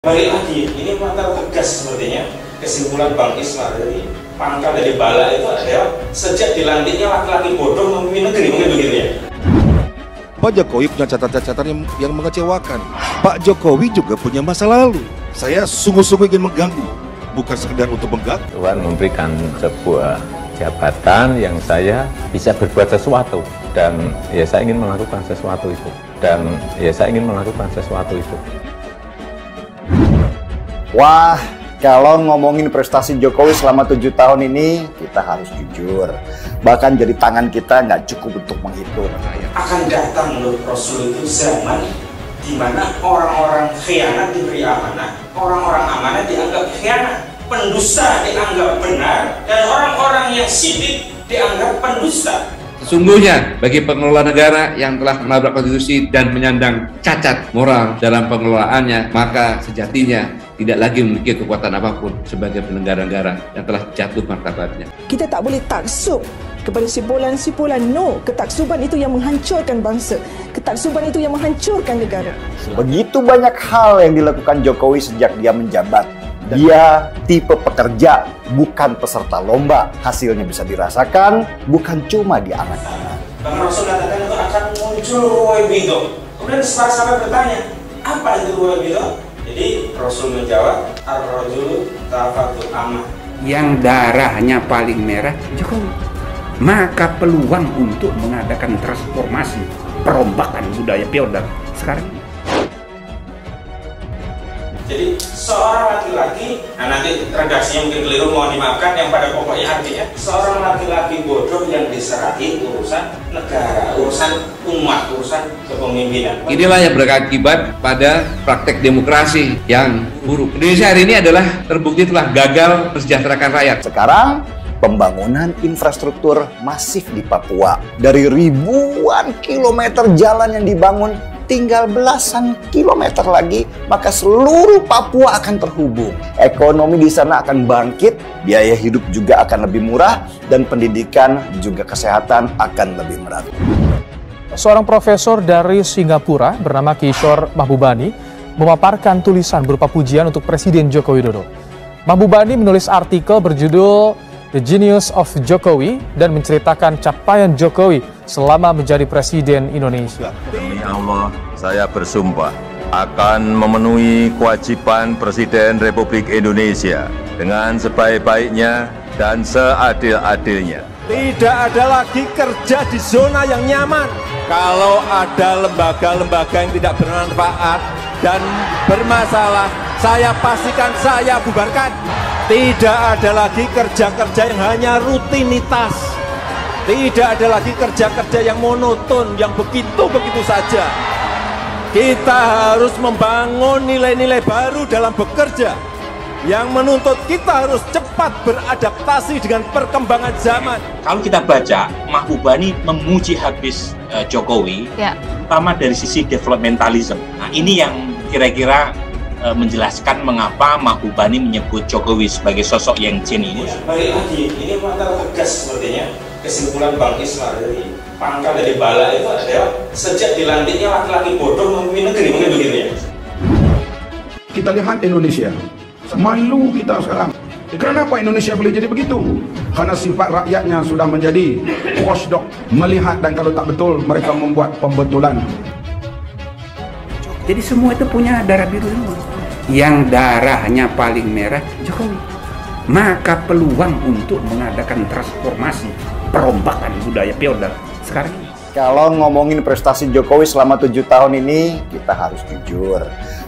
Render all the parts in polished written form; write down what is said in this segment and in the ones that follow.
Balik lagi, ini mata tegas sepertinya kesimpulan Bang Ismar dari pangkal dari bala itu adalah sejak dilantiknya laki-laki bodoh memimpin negeri, mungkin begitu ya. Pak Jokowi punya catatan-catatan yang mengecewakan. Pak Jokowi juga punya masa lalu. Saya sungguh-sungguh ingin mengganggu, bukan sekedar untuk mengganggu. Tuhan memberikan sebuah jabatan yang saya bisa berbuat sesuatu dan ya saya ingin melakukan sesuatu itu Wah, kalau ngomongin prestasi Jokowi selama 7 tahun ini, kita harus jujur. Bahkan jadi tangan kita nggak cukup untuk menghitung. Akan datang menurut Rasul itu zaman di mana orang-orang khianat diberi amanah, orang-orang amanah dianggap khianat, pendusta dianggap benar, dan orang-orang yang sidik dianggap pendusta. Sesungguhnya bagi pengelola negara yang telah menabrak konstitusi dan menyandang cacat moral dalam pengelolaannya, maka sejatinya tidak lagi memiliki kekuatan apapun sebagai penyelenggara negara yang telah jatuh martabatnya. Kita tak boleh taksub kepada simpulan-simpulan. No, ketaksuban itu yang menghancurkan bangsa. Ketaksuban itu yang menghancurkan negara. Begitu banyak hal yang dilakukan Jokowi sejak dia menjabat. Dia tipe pekerja, bukan peserta lomba. Hasilnya bisa dirasakan, bukan cuma di angan-angan. Bang Rasul katakan itu akan muncul ruwai bid'ah. Kemudian sahabat bertanya, apa itu ruwai bid'ah? Jadi Rasul menjawab, ar-rajulu tafatul amah. Yang darahnya paling merah Jokowi. Maka peluang untuk mengadakan transformasi, perombakan budaya feodal sekarang ini. Jadi seorang laki-laki, nah nanti redaksinya mungkin keliru, mohon dimaafkan, yang pada pokoknya artinya seorang laki-laki bodoh yang diserahi urusan negara, urusan umat, urusan kepemimpinan. Inilah yang berakibat pada praktek demokrasi yang buruk. Indonesia hari ini adalah terbukti telah gagal mensejahterakan rakyat. Sekarang, pembangunan infrastruktur masif di Papua. Dari ribuan kilometer jalan yang dibangun, tinggal belasan kilometer lagi, maka seluruh Papua akan terhubung. Ekonomi di sana akan bangkit, biaya hidup juga akan lebih murah, dan pendidikan juga kesehatan akan lebih merata. Seorang profesor dari Singapura bernama Kishore Mahbubani memaparkan tulisan berupa pujian untuk Presiden Joko Widodo. Mahbubani menulis artikel berjudul The Genius of Jokowi dan menceritakan capaian Jokowi selama menjadi Presiden Indonesia. Demi Allah, saya bersumpah akan memenuhi kewajiban Presiden Republik Indonesia dengan sebaik-baiknya dan seadil-adilnya. Tidak ada lagi kerja di zona yang nyaman. Kalau ada lembaga-lembaga yang tidak bermanfaat dan bermasalah, saya pastikan saya bubarkan. Tidak ada lagi kerja-kerja yang hanya rutinitas. Tidak ada lagi kerja-kerja yang monoton, yang begitu-begitu saja. Kita harus membangun nilai-nilai baru dalam bekerja, yang menuntut kita harus cepat beradaptasi dengan perkembangan zaman. Kalau kita baca, Mahbubani memuji habis Jokowi, terutama dari sisi developmentalism. Nah, ini yang kira-kira menjelaskan mengapa Mahbubani menyebut Jokowi sebagai sosok yang jenius. Balik lagi, ini mata tegas sepertinya kesimpulan Bang Ismar dari pangkal dari bala itu adalah sejak dilantiknya laki-laki bodoh memimpin negeri, mungkin begitu ya. Kita lihat Indonesia, malu kita sekarang. Kenapa Indonesia boleh jadi begitu? Karena sifat rakyatnya sudah menjadi watchdog, melihat, dan kalau tak betul mereka membuat pembetulan. Jadi semua itu punya darah biru semua. Yang darahnya paling merah Jokowi. Maka peluang untuk mengadakan transformasi, perombakan budaya feodal sekarang ini. Kalau ngomongin prestasi Jokowi selama 7 tahun ini, kita harus jujur.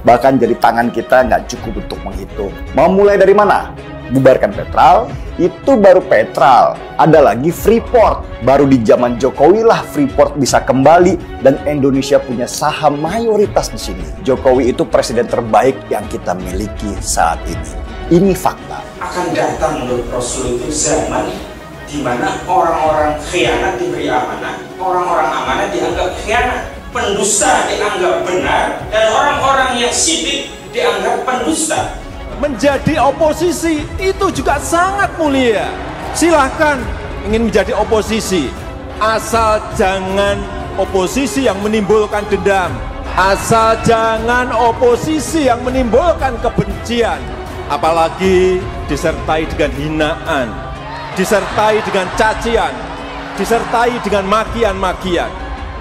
Bahkan jadi tangan kita nggak cukup untuk menghitung. Mau mulai dari mana? Bubarkan Petral, itu baru Petral. Ada lagi Freeport. Baru di zaman Jokowi lah Freeport bisa kembali dan Indonesia punya saham mayoritas di sini. Jokowi itu presiden terbaik yang kita miliki saat ini. Ini fakta. Akan datang menurut Rasul itu zaman di mana orang-orang khianat diberi amanah, orang-orang amanah dianggap khianat, pendusta dianggap benar, dan orang-orang yang sidik dianggap pendusta. Menjadi oposisi itu juga sangat mulia. Silahkan ingin menjadi oposisi, asal jangan oposisi yang menimbulkan dendam, Asal jangan oposisi yang menimbulkan kebencian, apalagi disertai dengan hinaan, disertai dengan cacian, disertai dengan makian-makian.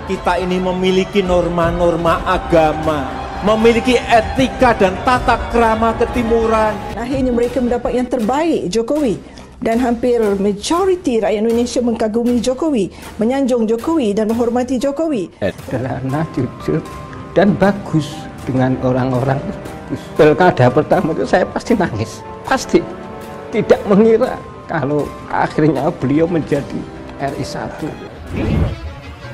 Kita ini memiliki norma-norma agama, memiliki etika dan tata krama ketimuran. Akhirnya mereka mendapat yang terbaik, Jokowi. Dan hampir majoriti rakyat Indonesia mengagumi Jokowi, menyanjung Jokowi dan menghormati Jokowi. Sederhana, jujur, dan bagus dengan orang-orang. Pilkada pertama itu saya pasti nangis, pasti. Tidak mengira kalau akhirnya beliau menjadi RI 1.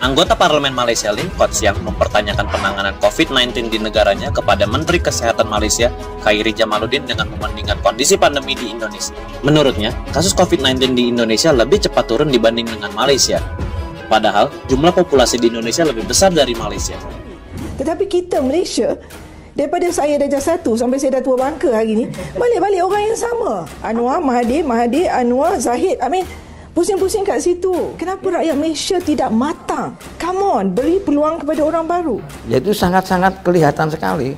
Anggota Parlemen Malaysia Lim Kok Siang mempertanyakan penanganan COVID-19 di negaranya kepada Menteri Kesehatan Malaysia, Khairi Jamaluddin, dengan membandingkan kondisi pandemi di Indonesia. Menurutnya, kasus COVID-19 di Indonesia lebih cepat turun dibanding dengan Malaysia. Padahal, jumlah populasi di Indonesia lebih besar dari Malaysia. Tetapi kita Malaysia, daripada saya darjah 1 sampai saya dah tua bangka hari ni, balik-balik orang yang sama. Anwar, Mahathir, Anwar, Zahid. Pusing-pusing kat situ. Kenapa rakyat Malaysia tidak matang? Come on, beri peluang kepada orang baru. Itu sangat-sangat kelihatan sekali.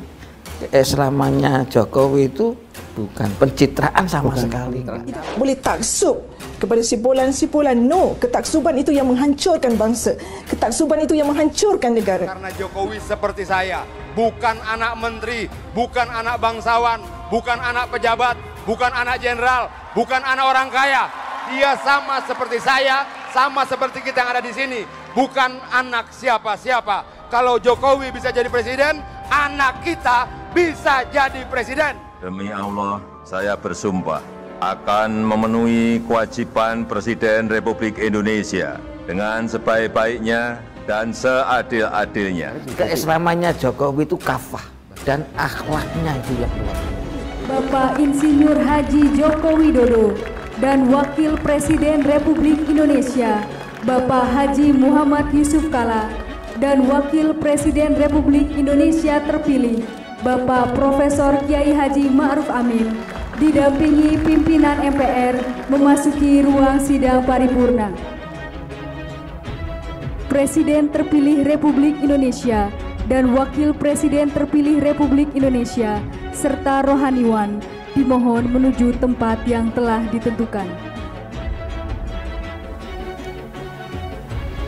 Selamanya Jokowi itu bukan pencitraan sama sekali. Boleh taksub kepada simpulan-simpulan. No, ketaksuban itu yang menghancurkan bangsa. Ketaksuban itu yang menghancurkan negara. Karena Jokowi seperti saya, bukan anak menteri, bukan anak bangsawan, bukan anak pejabat, bukan anak jenderal, bukan anak orang kaya. Dia sama seperti saya, sama seperti kita yang ada di sini. Bukan anak siapa-siapa. Kalau Jokowi bisa jadi presiden, anak kita bisa jadi presiden. Demi Allah, saya bersumpah akan memenuhi kewajiban Presiden Republik Indonesia dengan sebaik-baiknya dan seadil-adilnya. Keislamannya Jokowi itu kafah dan akhlaknya itu yang luar. Bapak Insinyur Haji Joko Widodo dan Wakil Presiden Republik Indonesia, Bapak Haji Muhammad Yusuf Kalla, dan Wakil Presiden Republik Indonesia terpilih, Bapak Profesor Kiai Haji Ma'ruf Amin, didampingi pimpinan MPR memasuki ruang sidang paripurna. Presiden terpilih Republik Indonesia dan Wakil Presiden terpilih Republik Indonesia serta rohaniwan dimohon menuju tempat yang telah ditentukan.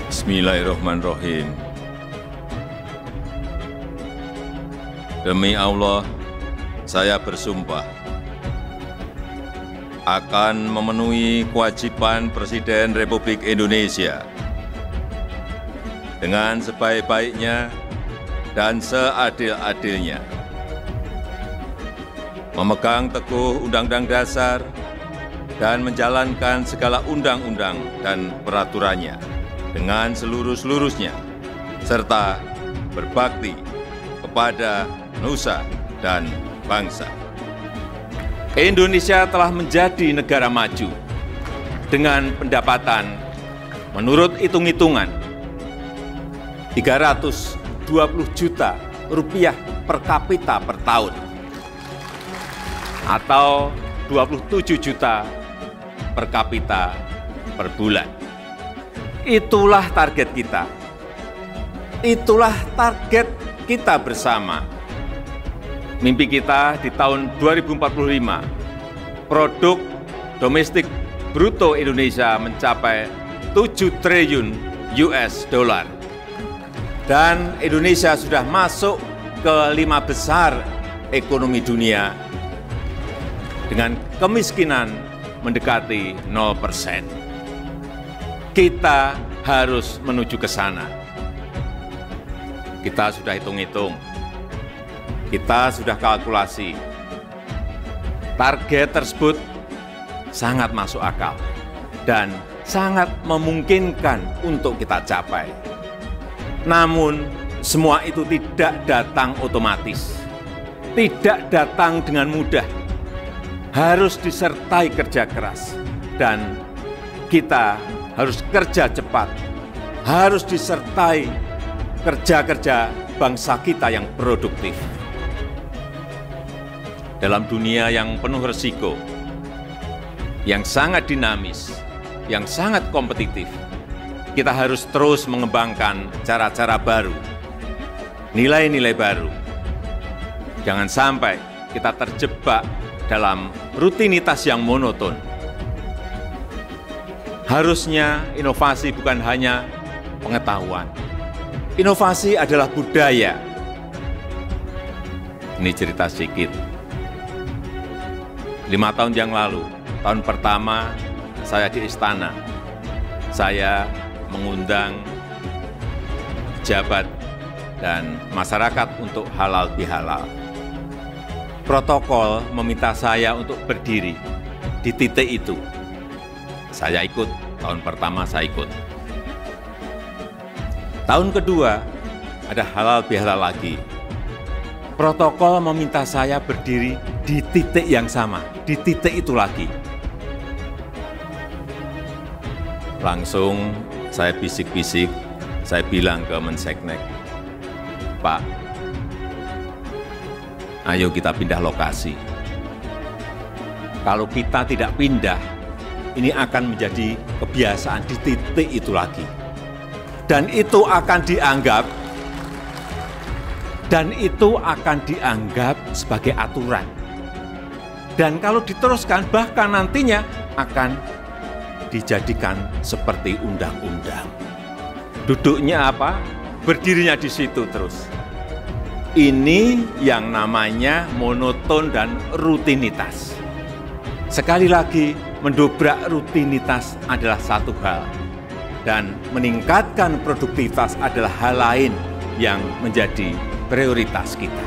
Bismillahirrahmanirrahim. Demi Allah, saya bersumpah akan memenuhi kewajiban Presiden Republik Indonesia dengan sebaik-baiknya dan seadil-adilnya, memegang teguh Undang-Undang Dasar dan menjalankan segala undang-undang dan peraturannya dengan seluruh-seluruhnya, serta berbakti kepada nusa dan bangsa. Indonesia telah menjadi negara maju dengan pendapatan menurut hitung-hitungan 320 juta rupiah per kapita per tahun, atau 27 juta per kapita per bulan. Itulah target kita. Itulah target kita bersama. Mimpi kita di tahun 2045, produk domestik bruto Indonesia mencapai 7 triliun US dollar. Dan Indonesia sudah masuk ke 5 besar ekonomi dunia dengan kemiskinan mendekati 0%. Kita harus menuju ke sana. Kita sudah hitung-hitung, kita sudah kalkulasi. Target tersebut sangat masuk akal dan sangat memungkinkan untuk kita capai. Namun, semua itu tidak datang otomatis, tidak datang dengan mudah. Harus disertai kerja keras, dan kita harus kerja cepat, harus disertai kerja-kerja bangsa kita yang produktif. Dalam dunia yang penuh resiko, yang sangat dinamis, yang sangat kompetitif, kita harus terus mengembangkan cara-cara baru, nilai-nilai baru. Jangan sampai kita terjebak dalam rutinitas yang monoton. Harusnya inovasi bukan hanya pengetahuan. Inovasi adalah budaya. Ini cerita sedikit. 5 tahun yang lalu, tahun pertama saya di istana, saya mengundang pejabat dan masyarakat untuk halal bihalal. Protokol meminta saya untuk berdiri di titik itu. Saya ikut, tahun pertama saya ikut. Tahun kedua, ada halal bihalal lagi. Protokol meminta saya berdiri di titik yang sama, di titik itu lagi. Langsung saya bisik-bisik, saya bilang ke Menseknek, Pak, ayo kita pindah lokasi. Kalau kita tidak pindah, ini akan menjadi kebiasaan di titik itu lagi. Dan itu akan dianggap sebagai aturan. Dan kalau diteruskan, bahkan nantinya akan dijadikan seperti undang-undang. Duduknya apa? Berdirinya di situ terus. Ini yang namanya monoton dan rutinitas. Sekali lagi, mendobrak rutinitas adalah satu hal, dan meningkatkan produktivitas adalah hal lain yang menjadi prioritas kita.